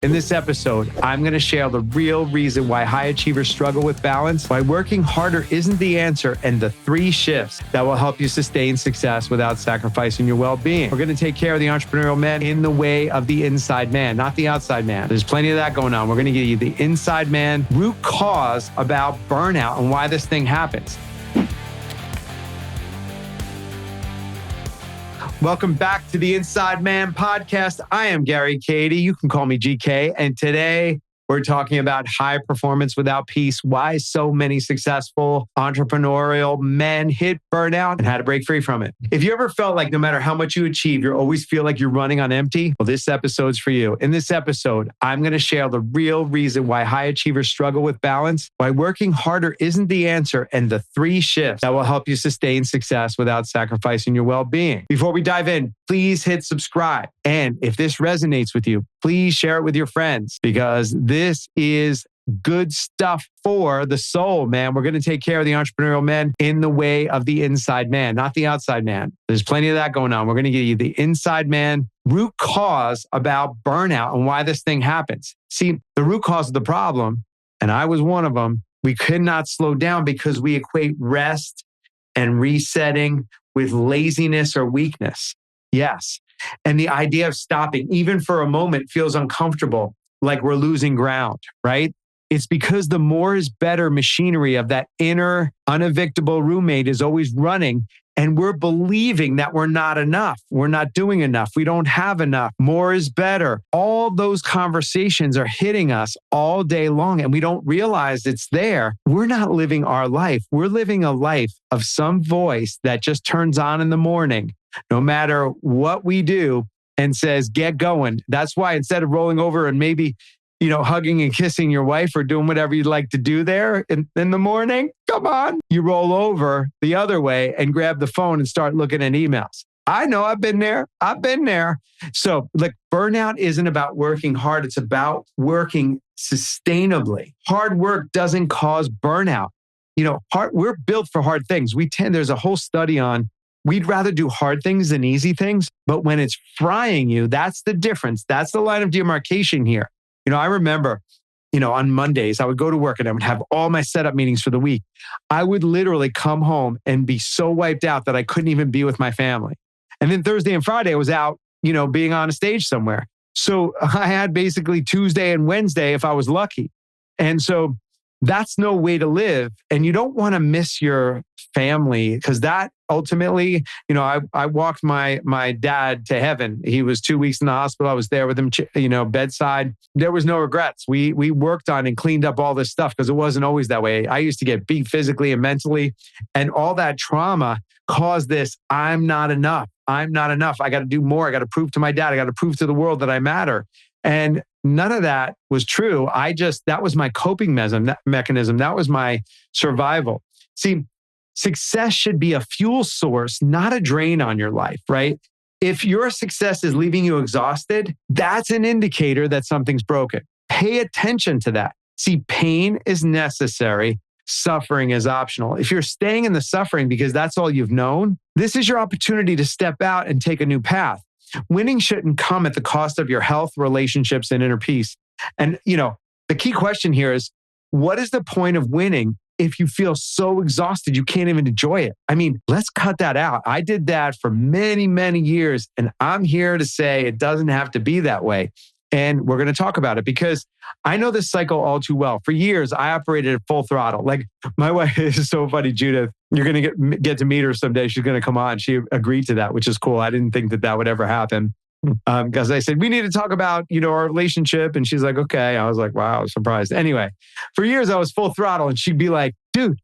In this episode, I'm going to share the real reason why high achievers struggle with balance, why working harder isn't the answer, and the 3 shifts that will help you sustain success without sacrificing your well-being. We're going to take care of the entrepreneurial man in the way of the inside man, not the outside man. There's plenty of that going on. We're going to give you the inside man root cause about burnout and why this thing happens. Welcome back to the Inside Man podcast. I am Gary Kadi. You can call me GK. And today we're talking about high performance without peace, why so many successful entrepreneurial men hit burnout and how to break free from it. If you ever felt like no matter how much you achieve, you always feel like you're running on empty, well, this episode's for you. In this episode, I'm going to share the real reason why high achievers struggle with balance, why working harder isn't the answer, and the 3 shifts that will help you sustain success without sacrificing your well-being. Before we dive in, please hit subscribe. And if this resonates with you, please share it with your friends because this is good stuff for the soul, man. We're going to take care of the entrepreneurial men in the way of the inside man, not the outside man. There's plenty of that going on. We're going to give you the inside man root cause about burnout and why this thing happens. See, the root cause of the problem, and I was one of them, we could not slow down because we equate rest and resetting with laziness or weakness. Yes. And the idea of stopping, even for a moment, feels uncomfortable, like we're losing ground, right? It's because the more is better machinery of that inner unevictable roommate is always running, and we're believing that we're not enough. We're not doing enough. We don't have enough. More is better. All those conversations are hitting us all day long, and we don't realize it's there. We're not living our life. We're living a life of some voice that just turns on in the morning, no matter what we do, and says, get going. That's why instead of rolling over and maybe, hugging and kissing your wife or doing whatever you'd like to do there in the morning, come on, you roll over the other way and grab the phone and start looking at emails. I know, I've been there. So burnout isn't about working hard. It's about working sustainably. Hard work doesn't cause burnout. We're built for hard things. There's a whole study on we'd rather do hard things than easy things, but when it's frying you, that's the difference. That's the line of demarcation here. I remember, on Mondays, I would go to work and I would have all my setup meetings for the week. I would literally come home and be so wiped out that I couldn't even be with my family. And then Thursday and Friday, I was out, being on a stage somewhere. So I had basically Tuesday and Wednesday if I was lucky. And so that's no way to live. And you don't want to miss your family because that ultimately, I walked my dad to heaven. He was 2 weeks in the hospital. I was there with him, bedside. There was no regrets. We worked on and cleaned up all this stuff because it wasn't always that way. I used to get beat physically and mentally, and all that trauma caused this. I'm not enough. I got to do more. I got to prove to my dad. I got to prove to the world that I matter. And none of that was true. That was my coping mechanism. That was my survival. See, success should be a fuel source, not a drain on your life, right? If your success is leaving you exhausted, that's an indicator that something's broken. Pay attention to that. See, pain is necessary. Suffering is optional. If you're staying in the suffering because that's all you've known, this is your opportunity to step out and take a new path. Winning shouldn't come at the cost of your health, relationships, and inner peace. And, the key question here is, what is the point of winning if you feel so exhausted you can't even enjoy it? I mean, let's cut that out. I did that for many, many years, and I'm here to say it doesn't have to be that way. And we're going to talk about it because I know this cycle all too well. For years, I operated at full throttle. Like my wife is so funny, Judith. You're going to get to meet her someday. She's going to come on. She agreed to that, which is cool. I didn't think that would ever happen because I said, we need to talk about, our relationship. And she's like, okay. I was like, wow, I was surprised. Anyway, for years, I was full throttle and she'd be like, dude,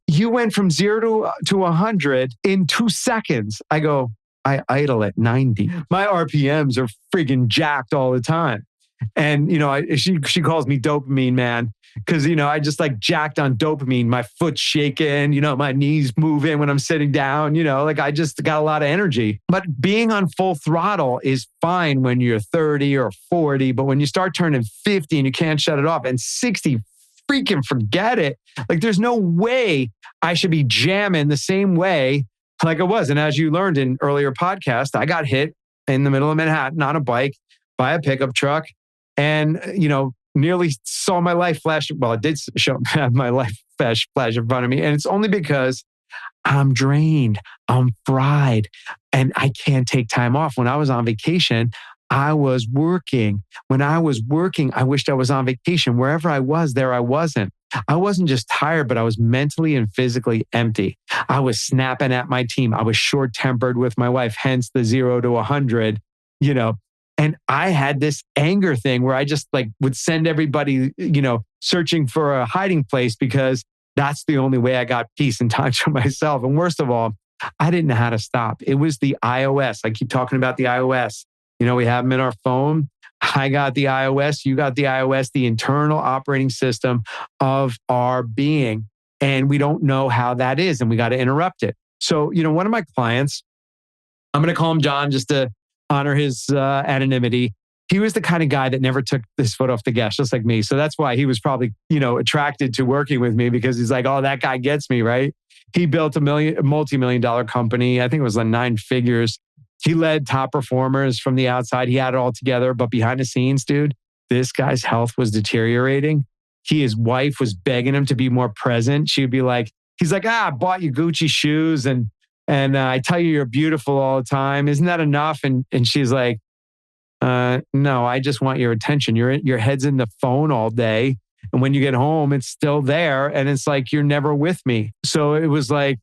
you went from 0 to 100 in 2 seconds. I go, I idle at 90. My RPMs are friggin' jacked all the time. And, she calls me dopamine man because, I just jacked on dopamine. My foot's shaking, my knees moving when I'm sitting down, I just got a lot of energy. But being on full throttle is fine when you're 30 or 40. But when you start turning 50 and you can't shut it off and 60, freaking forget it. There's no way I should be jamming the same way like it was. And as you learned in earlier podcast, I got hit in the middle of Manhattan on a bike by a pickup truck. and, nearly saw my life flash. Well, it did show have my life flash in front of me. And it's only because I'm drained, I'm fried, and I can't take time off. When I was on vacation, I was working. When I was working, I wished I was on vacation. Wherever I was, there I wasn't. I wasn't just tired, but I was mentally and physically empty. I was snapping at my team. I was short-tempered with my wife, hence the 0 to 100, And I had this anger thing where I just would send everybody, searching for a hiding place because that's the only way I got peace and time for myself. And worst of all, I didn't know how to stop. It was the iOS. I keep talking about the iOS. We have them in our phone. I got the iOS. You got the iOS, the internal operating system of our being. And we don't know how that is. And we got to interrupt it. So, one of my clients, I'm going to call him John just to honor his anonymity. He was the kind of guy that never took his foot off the gas, just like me. So that's why he was probably, attracted to working with me, because he's like, oh, that guy gets me, right? He built a multi-million-dollar company. I think it was 9 figures. He led top performers from the outside. He had it all together. But behind the scenes, dude, this guy's health was deteriorating. His wife was begging him to be more present. She would be like, he's like, I bought you Gucci shoes and I tell you you're beautiful all the time. Isn't that enough? And she's like, no, I just want your attention. Your head's in the phone all day. And when you get home, it's still there. And it's like, you're never with me. So it was like,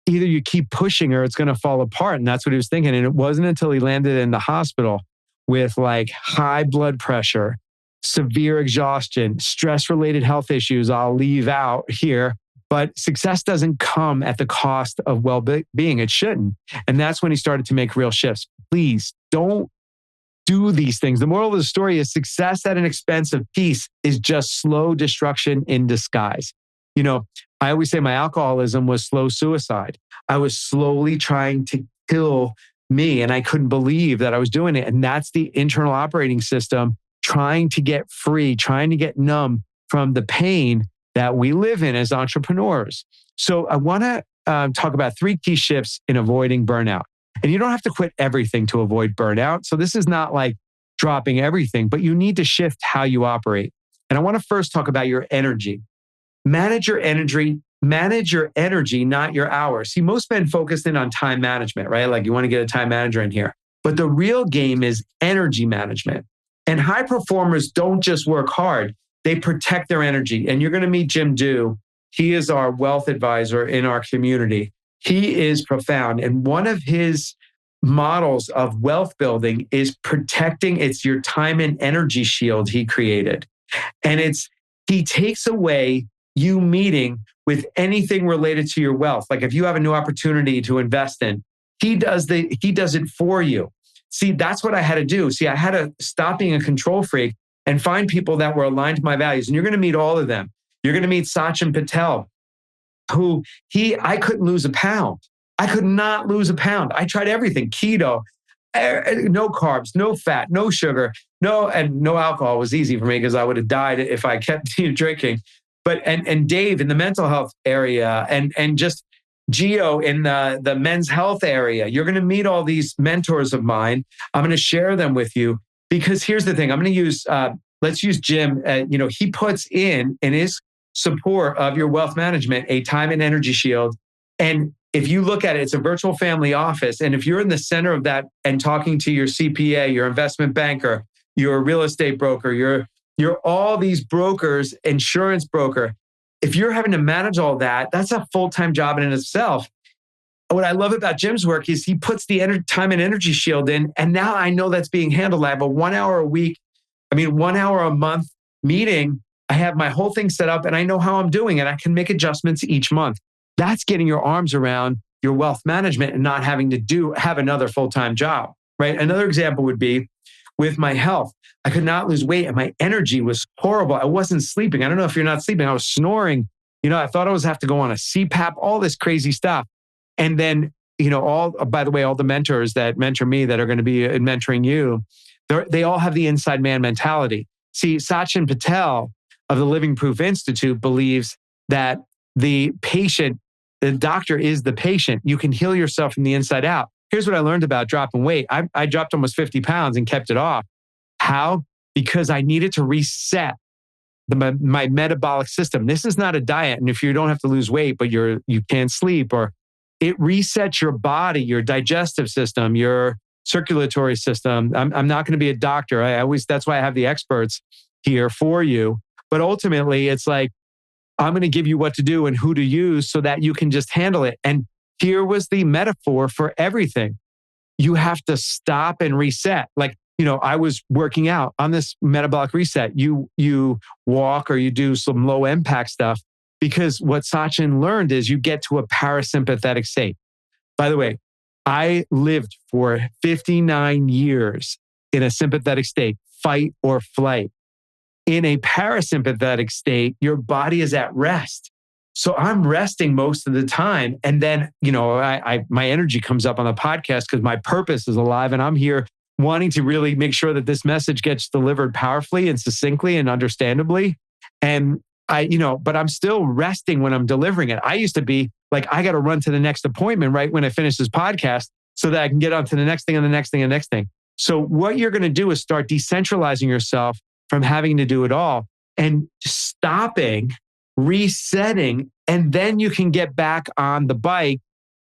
either you keep pushing or it's going to fall apart. And that's what he was thinking. And it wasn't until he landed in the hospital with high blood pressure, severe exhaustion, stress-related health issues I'll leave out here. But success doesn't come at the cost of well-being. It shouldn't. And that's when he started to make real shifts. Please don't do these things. The moral of the story is success at an expense of peace is just slow destruction in disguise. I always say my alcoholism was slow suicide. I was slowly trying to kill me, and I couldn't believe that I was doing it. And that's the internal operating system trying to get free, trying to get numb from the pain that we live in as entrepreneurs. So I want to talk about 3 key shifts in avoiding burnout. And you don't have to quit everything to avoid burnout. So this is not like dropping everything, but you need to shift how you operate. And I want to first talk about your energy. Manage your energy, not your hours. See, most men focus in on time management, right? Like you want to get a time manager in here. But the real game is energy management. And high performers don't just work hard. They protect their energy. And you're going to meet Jim Dew. He is our wealth advisor in our community. He is profound. And one of his models of wealth building is protecting. It's your time and energy shield he created. And he takes away you meeting with anything related to your wealth. Like if you have a new opportunity to invest in, he does it for you. See, that's what I had to do. See, I had to stop being a control freak and find people that were aligned to my values. And you're going to meet all of them. You're going to meet Sachin Patel, who I couldn't lose a pound. I could not lose a pound. I tried everything, keto, no carbs, no fat, no sugar, no alcohol was easy for me because I would have died if I kept drinking. But and Dave in the mental health area and just Gio in the men's health area. You're going to meet all these mentors of mine. I'm going to share them with you because here's the thing. I'm going to use, let's use Jim. He puts in his support of your wealth management, a time and energy shield. And if you look at it, it's a virtual family office. And if you're in the center of that and talking to your CPA, your investment banker, your real estate broker, you're all these brokers, insurance broker. If you're having to manage all that, that's a full-time job in itself. What I love about Jim's work is he puts the time and energy shield in, and now I know that's being handled. I have a 1 hour a week, 1 hour a month meeting. I have my whole thing set up and I know how I'm doing and I can make adjustments each month. That's getting your arms around your wealth management and not having to have another full-time job, right? Another example would be with my health. I could not lose weight and my energy was horrible. I wasn't sleeping. I don't know if you're not sleeping. I was snoring. I thought I was have to go on a CPAP, all this crazy stuff. And then, by the way, all the mentors that mentor me that are going to be mentoring you, they all have the inside man mentality. See, Sachin Patel of the Living Proof Institute believes that the doctor is the patient. You can heal yourself from the inside out. Here's what I learned about dropping weight. I dropped almost 50 pounds and kept it off. How? Because I needed to reset my metabolic system. This is not a diet. And if you don't have to lose weight, but you can't sleep, or it resets your body, your digestive system, your circulatory system. I'm not going to be a doctor. That's why I have the experts here for you. But ultimately, it's like, I'm going to give you what to do and who to use so that you can just handle it. And here was the metaphor for everything. You have to stop and reset. Like, I was working out on this metabolic reset. You walk or you do some low impact stuff, because what Sachin learned is you get to a parasympathetic state. By the way, I lived for 59 years in a sympathetic state, fight or flight. In a parasympathetic state, your body is at rest. So I'm resting most of the time. And then, my energy comes up on the podcast because my purpose is alive, and I'm here wanting to really make sure that this message gets delivered powerfully and succinctly and understandably. And but I'm still resting when I'm delivering it. I used to be like, I got to run to the next appointment right when I finish this podcast so that I can get on to the next thing and the next thing and the next thing. So what you're going to do is start decentralizing yourself from having to do it all and stopping, resetting, and then you can get back on the bike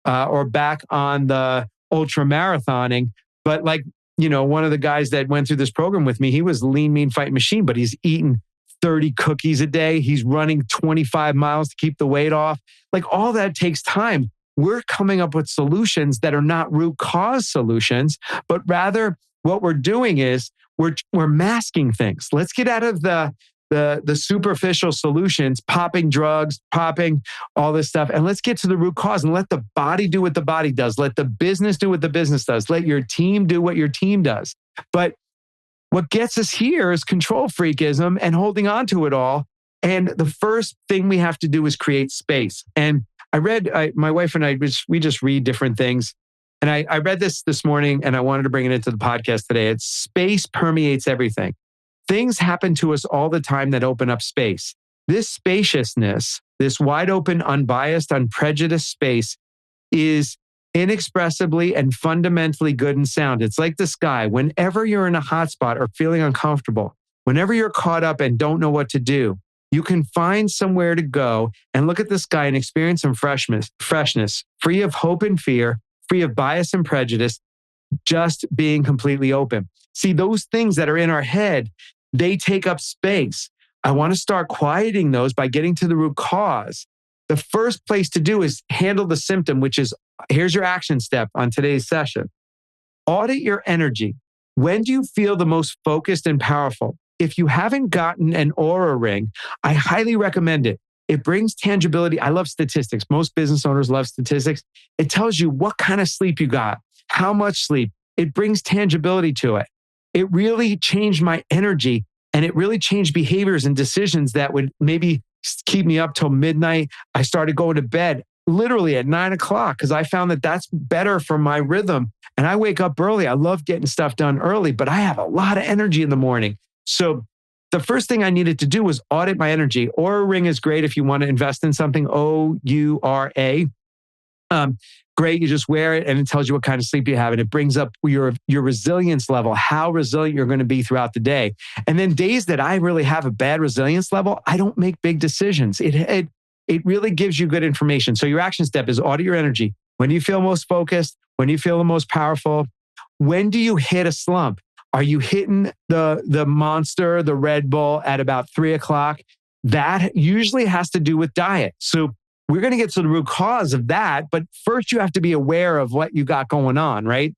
or back on the ultra marathoning. But one of the guys that went through this program with me, he was lean, mean, fight machine, but he's eating 30 cookies a day. He's running 25 miles to keep the weight off. Like, all that takes time. We're coming up with solutions that are not root cause solutions, but rather what we're doing is we're masking things. Let's get out of the superficial solutions, popping drugs, popping all this stuff, and let's get to the root cause and let the body do what the body does. Let the business do what the business does. Let your team do what your team does. But what gets us here is control freakism and holding on to it all. And the first thing we have to do is create space. And my wife and I, we just read different things. And I read this morning, and I wanted to bring it into the podcast today. It's space permeates everything. Things happen to us all the time that open up space. This spaciousness, this wide open, unbiased, unprejudiced space is inexpressibly and fundamentally good and sound. It's like the sky. Whenever you're in a hot spot or feeling uncomfortable, whenever you're caught up and don't know what to do, you can find somewhere to go and look at the sky and experience some freshness, free of hope and fear, free of bias and prejudice, just being completely open. See, those things that are in our head, they take up space. I want to start quieting those by getting to the root cause. The first place to do is handle the symptom, which is, here's your action step on today's session. Audit your energy. When do you feel the most focused and powerful? If you haven't gotten an Aura ring, I highly recommend it. It brings tangibility. I love statistics. Most business owners love statistics. It tells you what kind of sleep you got, how much sleep. It brings tangibility to it. It really changed my energy, and it really changed behaviors and decisions that would maybe keep me up till midnight. I started going to bed literally at 9 o'clock because I found that that's better for my rhythm. And I wake up early. I love getting stuff done early, but I have a lot of energy in the morning. So the first thing I needed to do was audit my energy. Aura ring is great if you want to invest in something, OURA. Great, you just wear it and it tells you what kind of sleep you have. And it brings up your resilience level, how resilient you're going to be throughout the day. And then days that I really have a bad resilience level, I don't make big decisions. It really gives you good information. So your action step is audit your energy. When do you feel most focused? When do you feel the most powerful? When do you hit a slump? Are you hitting the monster, the Red Bull at about 3 o'clock? That usually has to do with diet. So we're going to get to the root cause of that. But first you have to be aware of what you got going on, right?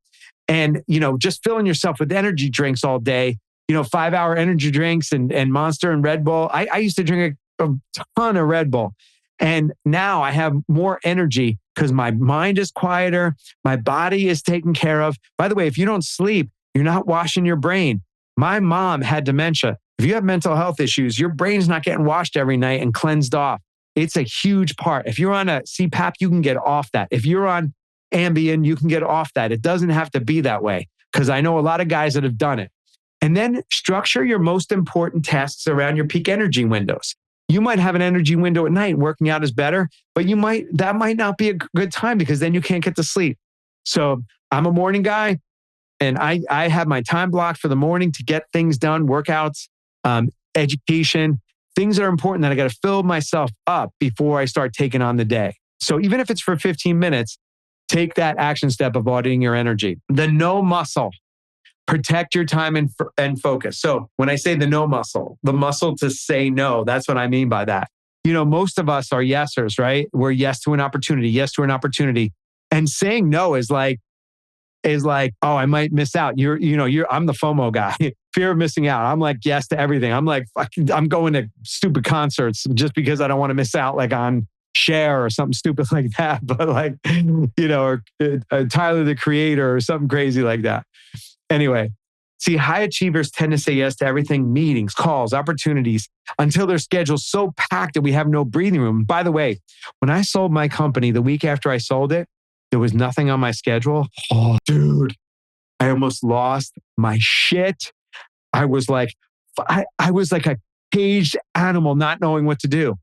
And, just filling yourself with energy drinks all day, 5-hour energy drinks and Monster and Red Bull. I used to drink a ton of Red Bull. And now I have more energy because my mind is quieter. My body is taken care of. By the way, if you don't sleep, you're not washing your brain. My mom had dementia. If you have mental health issues, your brain's not getting washed every night and cleansed off. It's a huge part. If you're on a CPAP, you can get off that. If you're on Ambien, you can get off that. It doesn't have to be that way because I know a lot of guys that have done it. And then structure your most important tasks around your peak energy windows. You might have an energy window at night, working out is better, but that might not be a good time because then you can't get to sleep. So I'm a morning guy. And I have my time blocked for the morning to get things done, workouts, education, things that are important that I got to fill myself up before I start taking on the day. So even if it's for 15 minutes, take that action step of auditing your energy. The no muscle. Protect your time and focus. So when I say the no muscle, the muscle to say no, that's what I mean by that. Most of us are yesers, right? We're yes to an opportunity, yes to an opportunity. And saying no is like, oh, I might miss out. I'm the FOMO guy. Fear of missing out. I'm like yes to everything. I'm like, I'm going to stupid concerts just because I don't want to miss out like on Cher or something stupid like that. But like, or Tyler, the Creator or something crazy like that. Anyway, see, high achievers tend to say yes to everything, meetings, calls, opportunities, until their schedule's so packed that we have no breathing room. By the way, when I sold my company, the week after I sold it, there was nothing on my schedule. Oh, dude, I almost lost my shit. I was like a caged animal not knowing what to do.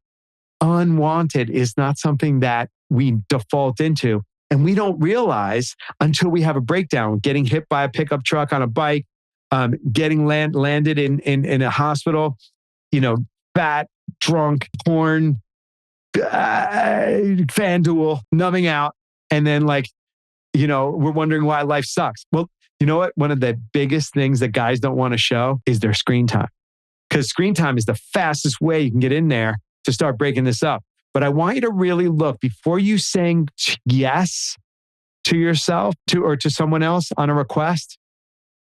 Unwanted is not something that we default into. And we don't realize until we have a breakdown, getting hit by a pickup truck on a bike, getting landed in a hospital, fat, drunk, porn, FanDuel, numbing out. And then we're wondering why life sucks. Well, you know what? One of the biggest things that guys don't want to show is their screen time. Because screen time is the fastest way you can get in there to start breaking this up. But I want you to really look before you saying yes to yourself or to someone else on a request.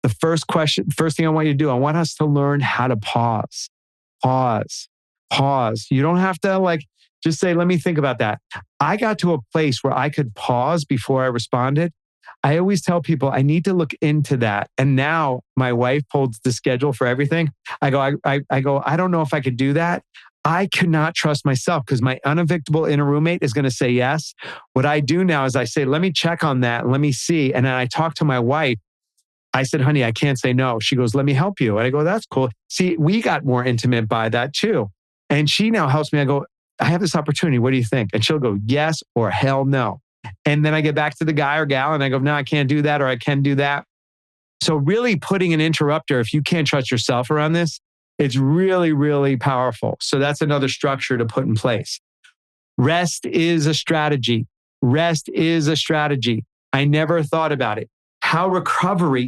The first thing I want you to do, I want us to learn how to pause. You don't have to just say, let me think about that. I got to a place where I could pause before I responded. I always tell people I need to look into that. And now my wife holds the schedule for everything. I go, I don't know if I could do that. I could not trust myself because my unevictable inner roommate is going to say yes. What I do now is I say, let me check on that. Let me see. And then I talk to my wife. I said, honey, I can't say no. She goes, let me help you. And I go, that's cool. See, we got more intimate by that too. And she now helps me. I go, I have this opportunity. What do you think? And she'll go, yes or hell no. And then I get back to the guy or gal and I go, no, I can't do that or I can do that. So really putting an interrupter, if you can't trust yourself around this, it's really, really powerful. So that's another structure to put in place. Rest is a strategy. I never thought about it. How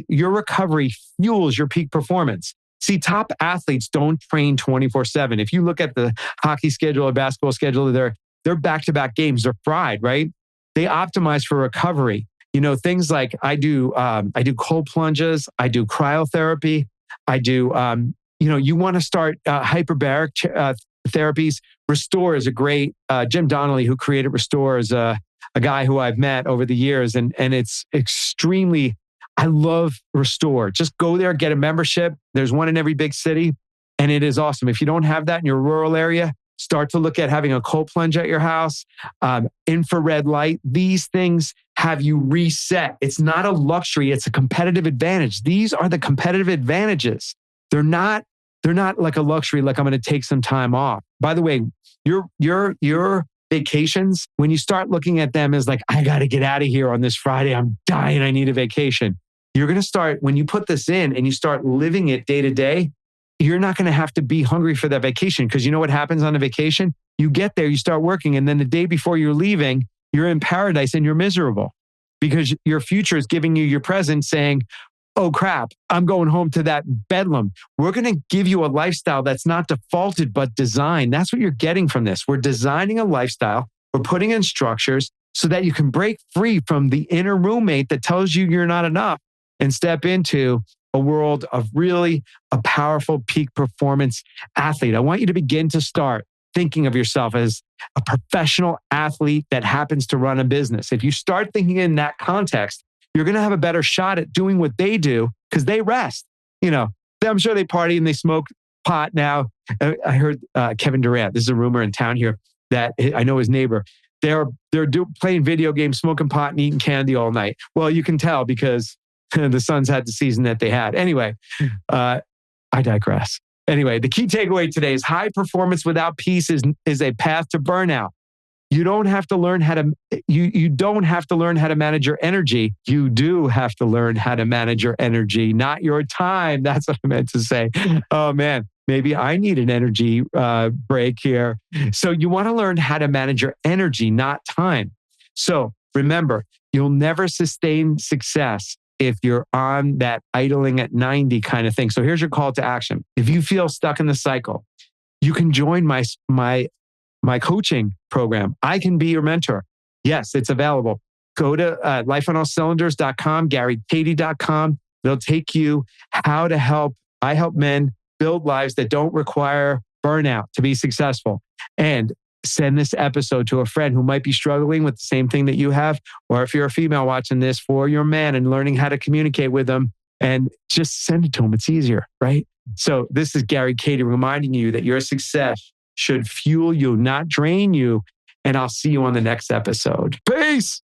your recovery fuels your peak performance. See, top athletes don't train 24/7. If you look at the hockey schedule or basketball schedule, they're back-to-back games. They're fried, right? They optimize for recovery. Things like I do cold plunges. I do cryotherapy. I do, you want to start hyperbaric therapies. Restore is a great, Jim Donnelly, who created Restore, is a guy who I've met over the years. And it's extremely, I love Restore. Just go there, get a membership. There's one in every big city. And it is awesome. If you don't have that in your rural area, start to look at having a cold plunge at your house, infrared light. These things have you reset. It's not a luxury. It's a competitive advantage. These are the competitive advantages. They're not like a luxury, like I'm going to take some time off. By the way, your vacations, when you start looking at them as like, I got to get out of here on this Friday. I'm dying. I need a vacation. You're going to start, when you put this in and you start living it day to day, you're not going to have to be hungry for that vacation, because you know what happens on a vacation? You get there, you start working, and then the day before you're leaving, you're in paradise and you're miserable because your future is giving you your present saying, oh crap, I'm going home to that bedlam. We're going to give you a lifestyle that's not defaulted, but designed. That's what you're getting from this. We're designing a lifestyle. We're putting in structures so that you can break free from the inner roommate that tells you you're not enough and step into a world of really a powerful peak performance athlete. I want you to begin to start thinking of yourself as a professional athlete that happens to run a business. If you start thinking in that context, you're going to have a better shot at doing what they do because they rest. I'm sure they party and they smoke pot now. I heard Kevin Durant, this is a rumor in town here, that I know his neighbor, they're playing video games, smoking pot and eating candy all night. Well, you can tell because the Suns had the season that they had. Anyway, I digress. Anyway, the key takeaway today is high performance without peace is a path to burnout. You don't have to learn how to you don't have to learn how to manage your energy. You do have to learn how to manage your energy, not your time. That's what I meant to say. Oh man, maybe I need an energy break here. So you want to learn how to manage your energy, not time. So remember, you'll never sustain success if you're on that idling at 90 kind of thing. So here's your call to action. If you feel stuck in the cycle, you can join my coaching program. I can be your mentor. Yes, it's available. Go to lifeonallcylinders.com, GaryKady.com. They'll take you how to help. I help men build lives that don't require burnout to be successful. And send this episode to a friend who might be struggling with the same thing that you have. Or if you're a female watching this, for your man and learning how to communicate with them, and just send it to them. It's easier, right? So this is Gary Kady reminding you that your success should fuel you, not drain you. And I'll see you on the next episode. Peace.